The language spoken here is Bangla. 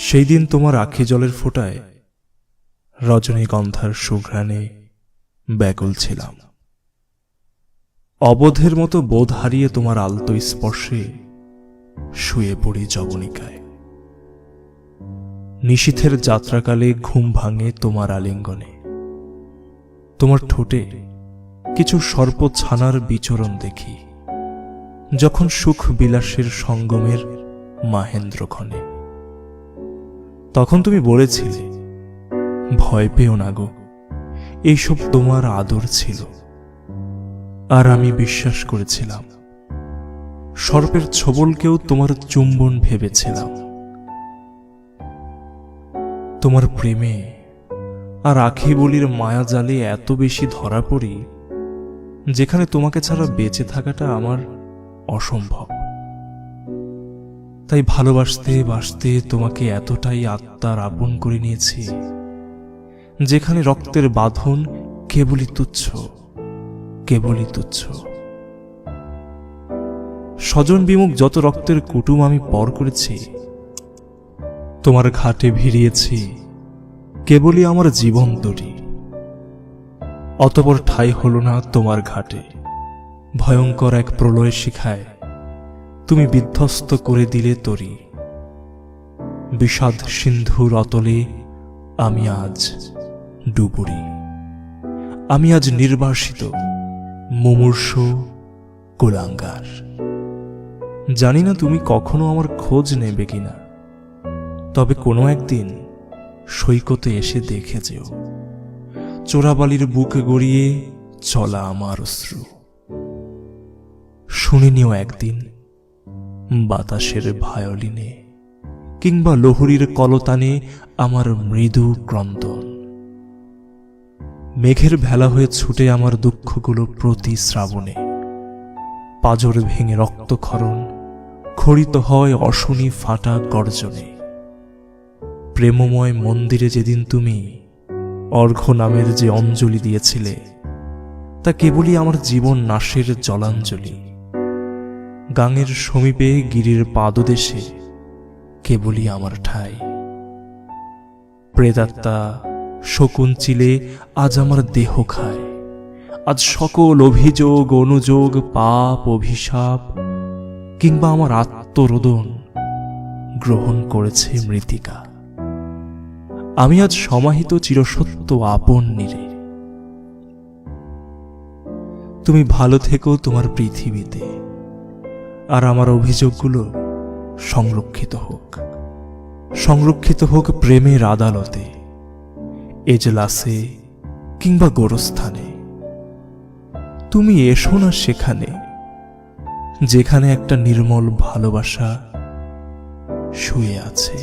সেই দিন তোমার আখি জলের ফোঁটায় রজনীগন্ধার সুঘ্রাণে ব্যাকুল ছিলাম। অবোধের মতো বোধ হারিয়ে তোমার আলতো স্পর্শে শুয়ে পড়ি যবনিকায়। নিশীথের যাত্রাকালে ঘুম ভাঙে তোমার আলিঙ্গনে। তোমার ঠোঁটে কিছু সর্প ছানার বিচরণ দেখি, যখন সুখ বিলাসের সঙ্গমের মাহেন্দ্রক্ষণে। তখন তুমি বলেছিলে, ভয় পেও না গো, এইসব তোমার আদর ছিল। আর আমি বিশ্বাস করেছিলাম। সর্পের ছোবলকেও তোমার চুম্বন ভেবেছিলাম। তোমার প্রেমে আর আখি বলির মায়াজালে এত বেশি ধরা পড়ি, যেখানে তোমাকে ছাড়া বেঁচে থাকাটা আমার অসম্ভব। তাই ভালোবাসতে বাসতে তোমাকে এতটাই আত্মার আপন করে নিয়েছি, যেখানে রক্তের বাঁধন কেবলই তুচ্ছ, কেবলই তুচ্ছ। স্বজন বিমুখ যত রক্তের কুটুম আমি পর করেছি, তোমার ঘাটে ভিড়িয়েছি কেবলই আমার জীবন তরী। অতপর ঠাঁই হল না তোমার ঘাটে। ভয়ঙ্কর এক প্রলয় শিখায় তুমি বিধ্বস্ত করে দিলে তরী। বিষাদ সিন্ধুর অতলে আমি আজ ডুবুরি। আমি আজ নির্বাসিত, মুমূর্ষ, কুলাঙ্গার। জানি না তুমি কখনো আমার খোঁজ নেবে কিনা, তবে কোনো একদিন সৈকতে এসে দেখে যেও চোরাবালির বুক গড়িয়ে চলা আমার অশ্রু। শুনে নিও একদিন বাতাসের ভায়োলিনে কিংবা লোহরীর কলতানে আমার মৃদু ক্রন্দন। মেঘের ভেলা হয়ে ছুটে আমার দুঃখগুলো প্রতি শ্রাবণে। পাজর ভেঙে রক্তক্ষরণ খড়িত হয় অশনি ফাটা গর্জনে। প্রেমময় মন্দিরে যেদিন তুমি অর্ঘ্য নামের যে অঞ্জলি দিয়েছিলে, তা কেবলই আমার জীবন নাশের জলাঞ্জলি। গাঙের সমীপে গিরির পাদদেশে কেবলই আমার ঠাঁই। প্রেতাত্মা শকুঞ্চিলে আজ আমার দেহ খায়। আজ সকল অভিযোগ অনুযোগ পাপ অভিশাপ কিংবা আমার আত্মরোদন গ্রহণ করেছে মৃত্তিকা। আমি আজ সমাহিত চিরসত্য আপন নীরে। তুমি ভালো থেকো তোমার পৃথিবীতে, আর আমার অভিযোগগুলো সংরক্ষিত হোক, সংরক্ষিত হোক প্রেমের আদালতে, এজলাসে কিংবা গোরস্থানে। তুমি এসো না সেখানে, যেখানে একটা নির্মল ভালোবাসা শুয়ে আছে।